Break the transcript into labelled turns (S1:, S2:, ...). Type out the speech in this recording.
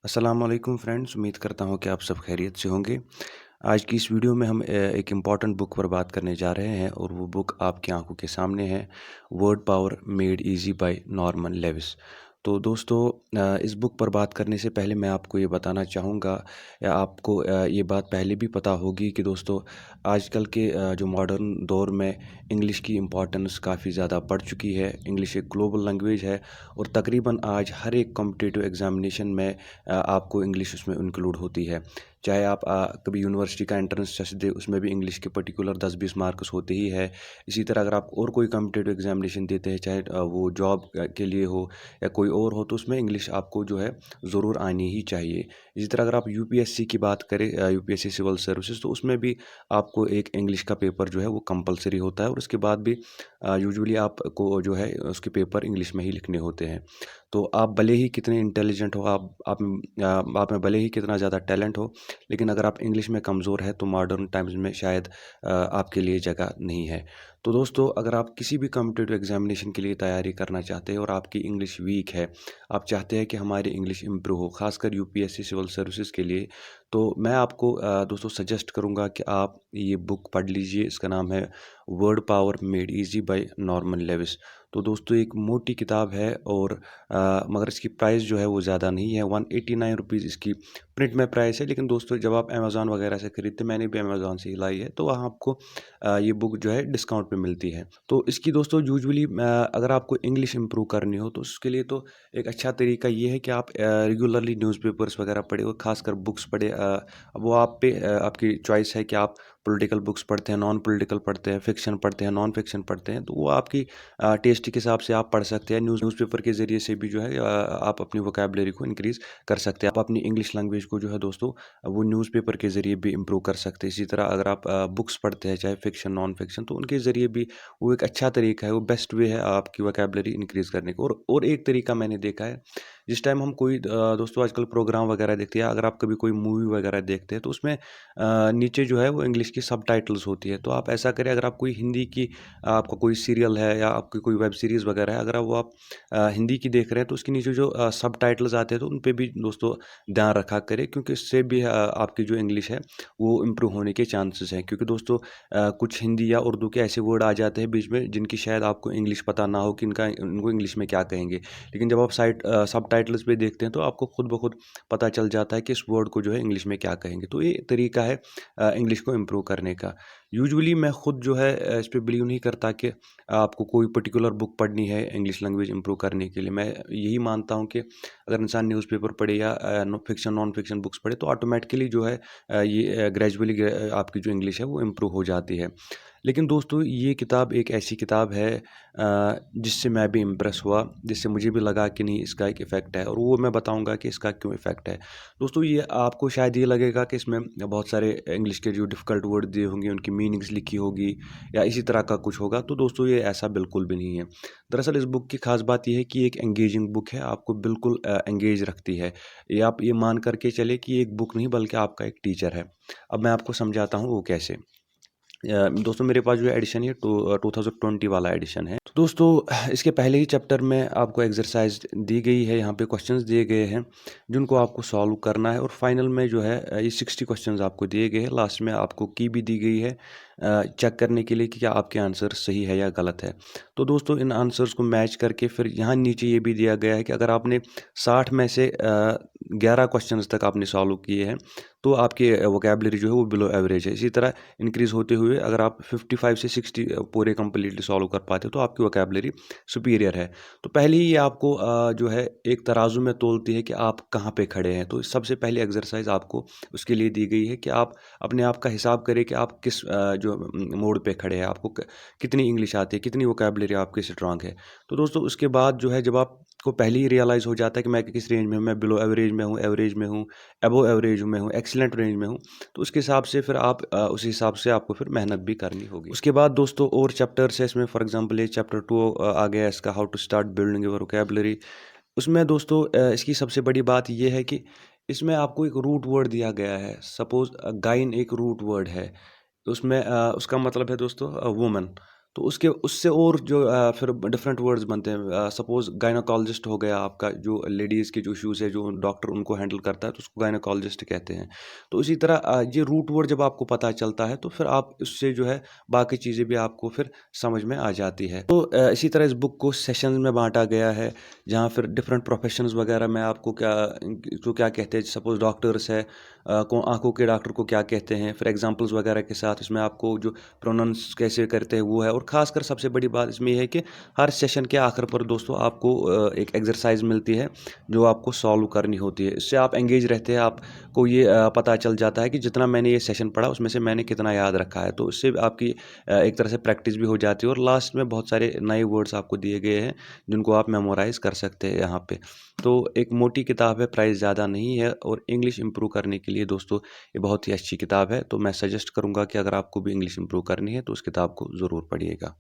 S1: अस्सलाम वालेकुम फ्रेंड्स, उम्मीद करता हूँ कि आप सब खैरियत से होंगे। आज की इस वीडियो में हम एक इम्पॉर्टेंट बुक पर बात करने जा रहे हैं और वो बुक आपकी आंखों के सामने है। Word power made easy by Norman Lewis. तो दोस्तों, इस बुक पर बात करने से पहले मैं आपको ये बताना चाहूँगा, या आपको ये बात पहले भी पता होगी कि दोस्तों, आजकल के जो मॉडर्न दौर में इंग्लिश की इम्पोर्टेंस काफ़ी ज़्यादा बढ़ चुकी है। इंग्लिश एक ग्लोबल लैंग्वेज है और तकरीबन आज हर एक कॉम्पिटिटिव एग्जामिनेशन में आपको इंग्लिश उसमें इंक्लूड होती है। चाहे आप कभी यूनिवर्सिटी का एंट्रेंस टेस्ट दें, उसमें भी इंग्लिश के पर्टिकुलर 10-20 मार्क्स होते ही है। इसी तरह अगर आप और कोई कॉम्पिटिटिव एग्जामिनेशन देते हैं, चाहे वो जॉब के लिए हो या कोई और हो, तो उसमें इंग्लिश आपको जो है ज़रूर आनी ही चाहिए। इसी तरह अगर आप यूपीएससी की बात करें, यूपीएससी सिविल सर्विसेज, तो उसमें भी आपको एक इंग्लिश का पेपर जो है वो कंपलसरी होता है और उसके बाद भी यूजुअली आपको जो है उसके पेपर इंग्लिश में ही लिखने होते हैं। तो आप भले ही कितने इंटेलिजेंट हो, आप में भले ही कितना ज़्यादा टैलेंट हो, लेकिन अगर आप इंग्लिश में कमज़ोर है तो मॉडर्न टाइम्स में शायद आपके लिए जगह नहीं है। तो दोस्तों, अगर आप किसी भी कॉम्पिटिटिव एग्जामिनेशन के लिए तैयारी करना चाहते हैं और आपकी इंग्लिश वीक है, आप चाहते हैं कि हमारी इंग्लिश इम्प्रूव हो, खासकर यूपीएससी सिविल सर्विसेज के लिए, तो मैं आपको दोस्तों सजेस्ट करूंगा कि आप ये बुक पढ़ लीजिए। इसका नाम है word power made easy by Norman Lewis. तो दोस्तों, एक मोटी किताब है और मगर इसकी प्राइस जो है वो ज़्यादा नहीं है। 189 रुपीज़ इसकी प्रिंट में प्राइस है, लेकिन दोस्तों जब आप अमेज़न वगैरह से खरीदते, मैंने भी अमेज़न से ही लाई है, तो वहाँ आपको ये बुक जो है डिस्काउंट पे मिलती है। तो इसकी दोस्तों यूजुअली अगर आपको इंग्लिश इम्प्रूव करनी हो तो उसके लिए तो एक अच्छा तरीका ये है कि आप रेगुलरली न्यूज़पेपर्स वगैरह पढ़ें और ख़ासकर बुक्स पढ़ें। वो आप पे आपकी चॉइस है कि आप पॉलिटिकल बुक्स पढ़ते हैं, नॉन पॉलिटिकल पढ़ते हैं, फ़िक्शन पढ़ते हैं, नॉन फ़िक्शन पढ़ते हैं, तो वो आपकी टेस्ट के हिसाब से आप पढ़ सकते हैं। न्यूज़पेपर के ज़रिए से भी जो है आप अपनी वोकैबुलरी को इंक्रीज़ कर सकते हैं। आप अपनी इंग्लिश लैंग्वेज को जो है दोस्तों, वो न्यूज़पेपर के ज़रिए भी इम्प्रूव कर सकते हैं। इसी तरह अगर आप बुक्स पढ़ते हैं, चाहे फ़िक्शन, नॉन फ़िक्शन, तो उनके ज़रिए भी वो एक अच्छा तरीका है, वो बेस्ट वे है आपकी वोकैबुलरी इंक्रीज़ करने का। और एक तरीका मैंने देखा है, जिस टाइम हम कोई दोस्तों आजकल प्रोग्राम वगैरह देखते हैं, अगर आप कभी कोई मूवी वगैरह देखते हैं, तो उसमें नीचे जो है वो इंग्लिश की सबटाइटल्स होती है। तो आप ऐसा करें, अगर आप कोई हिंदी की आपका कोई सीरियल है या आपकी कोई वेब सीरीज़ वगैरह है, अगर वो आप हिंदी की देख रहे हैं, तो उसके नीचे जो सबटाइटल्स आते हैं, तो उन पे भी दोस्तों ध्यान रखा करें, क्योंकि इससे भी आपकी जो इंग्लिश है वो इम्प्रूव होने के चांसेस हैं। क्योंकि दोस्तों, कुछ हिंदी या उर्दू के ऐसे वर्ड आ जाते हैं बीच में, जिनकी शायद आपको इंग्लिश पता ना हो कि इनका इनको इंग्लिश में क्या कहेंगे। लेकिन जब आप सबटाइटल्स पे देखते हैं, तो आपको खुद ब खुद पता चल जाता है कि इस वर्ड को जो है इंग्लिश में क्या कहेंगे। तो ये तरीका है इंग्लिश को इम्प्रूव करने का। यूजुअली मैं खुद जो है इस पे बिलीव नहीं करता कि आपको कोई पर्टिकुलर बुक पढ़नी है इंग्लिश लैंग्वेज इम्प्रूव करने के लिए। मैं यही मानता हूँ कि अगर इंसान न्यूज़पेपर पढ़े या फिक्शन, नॉन फिक्शन बुक्स पढ़े, तो ऑटोमेटिकली जो है ये ग्रेजुअली आपकी जो इंग्लिश है वो इम्प्रूव हो जाती है। लेकिन दोस्तों, ये किताब एक ऐसी किताब है जिससे मैं भी इम्प्रेस हुआ, जिससे मुझे भी लगा कि नहीं, इसका एक इफ़ेक्ट है, और वो मैं बताऊंगा कि इसका क्यों इफ़ेक्ट है। दोस्तों, ये आपको शायद ये लगेगा कि इसमें बहुत सारे इंग्लिश के जो डिफ़िकल्ट वर्ड दिए होंगे, उनकी मीनिंग्स लिखी होगी या इसी तरह का कुछ होगा। तो दोस्तों, ये ऐसा बिल्कुल भी नहीं है। दरअसल इस बुक की ख़ास बात ये है कि एक एंगेजिंग बुक है, आपको बिल्कुल एंगेज रखती है। ये आप ये मान करके चले कि ये एक बुक नहीं, बल्कि आपका एक टीचर है। अब मैं आपको समझाता हूँ वो कैसे। दोस्तों, मेरे पास जो एडिशन है 2020 वाला एडिशन है। तो दोस्तों, इसके पहले ही चैप्टर में आपको एक्सरसाइज दी गई है, यहाँ पे क्वेश्चंस दिए गए हैं जिनको आपको सॉल्व करना है, और फाइनल में जो है ये 60 क्वेश्चंस आपको दिए गए हैं। लास्ट में आपको की भी दी गई है चेक करने के लिए कि क्या आपके आंसर सही है या गलत है। तो दोस्तों, इन आंसर्स को मैच करके फिर यहाँ नीचे ये भी दिया गया है कि अगर आपने 60 में से 11 क्वेश्चंस तक आपने सॉल्व किए हैं, तो आपकी वोकैबुलरी जो है वो बिलो एवरेज है। इसी तरह इंक्रीज़ होते हुए अगर आप 55 से 60 पूरे कंप्लीटली सॉल्व कर पाते हो, तो आपकी वोकैबुलरी सुपीरियर है। तो पहले ही ये आपको जो है एक तराजू में तोलती है कि आप कहाँ पे खड़े हैं। तो सबसे पहली एक्सरसाइज आपको उसके लिए दी गई है कि आप अपने आप का हिसाब करें कि आप किस जो मोड़ पे खड़े हैं, आपको कितनी इंग्लिश आती है, कितनी वोकैबुलरी आपकी स्ट्रांग है। तो दोस्तों, उसके बाद जो है, जब आपको पहले ही रियलाइज़ हो जाता है कि मैं किस रेंज में हूँ, मैं बिलो एवरेज में हूँ, अबव एवरेज में हूँ, एक्सीलेंट रेंज में हूँ, तो उसके हिसाब से फिर आप उस हिसाब से आपको फिर मेहनत भी करनी होगी। उसके बाद दोस्तों, और चैप्टर्स है इसमें। फॉर एग्जांपल ये चैप्टर 2 आ गया इसका, how to start building your vocabulary. उसमें दोस्तों इसकी सबसे बड़ी बात ये है कि इसमें आपको एक रूट वर्ड दिया गया है। सपोज़ गाइन एक रूट वर्ड है, तो उसमें उसका मतलब है दोस्तों वुमन। तो उसके उससे और जो फिर डिफरेंट वर्ड्स बनते हैं। सपोज़ गायनोकोलॉजिस्ट हो गया आपका, जो लेडीज़ के जो इश्यूज़ है, जो डॉक्टर उनको हैंडल करता है, तो उसको गायनोकोलॉजिस्ट कहते हैं। तो इसी तरह ये रूट वर्ड जब आपको पता चलता है, तो फिर आप उससे जो है बाकी चीज़ें भी आपको फिर समझ में आ जाती है। तो इसी तरह इस बुक को सेशंस में बाँटा गया है, जहाँ फिर डिफरेंट प्रोफेशंस वगैरह में आपको क्या कहते हैं, सपोज़ डॉक्टर्स है, को आँखों के डॉक्टर को क्या कहते हैं, फिर एग्ज़ाम्पल्स वगैरह के साथ इसमें आपको जो प्रोनाउंस कैसे करते हैं वो है। और ख़ासकर सबसे बड़ी बात इसमें ये है कि हर सेशन के आखिर पर दोस्तों आपको एक एक्सरसाइज मिलती है, जो आपको सॉल्व करनी होती है। इससे आप एंगेज रहते हैं, आपको ये पता चल जाता है कि जितना मैंने ये सेशन पढ़ा उसमें से मैंने कितना याद रखा है। तो इससे आपकी एक तरह से प्रैक्टिस भी हो जाती है, और लास्ट में बहुत सारे नए वर्ड्स आपको दिए गए हैं, जिनको आप मेमोराइज़ कर सकते हैं यहाँ पे। तो एक मोटी किताब है, प्राइस ज़्यादा नहीं है, और इंग्लिश इम्प्रूव करने के लिए दोस्तों ये बहुत ही अच्छी किताब है। तो मैं सजेस्ट करूँगा कि अगर आपको भी इंग्लिश इम्प्रूव करनी है तो उस किताब को ज़रूर पढ़िएगा।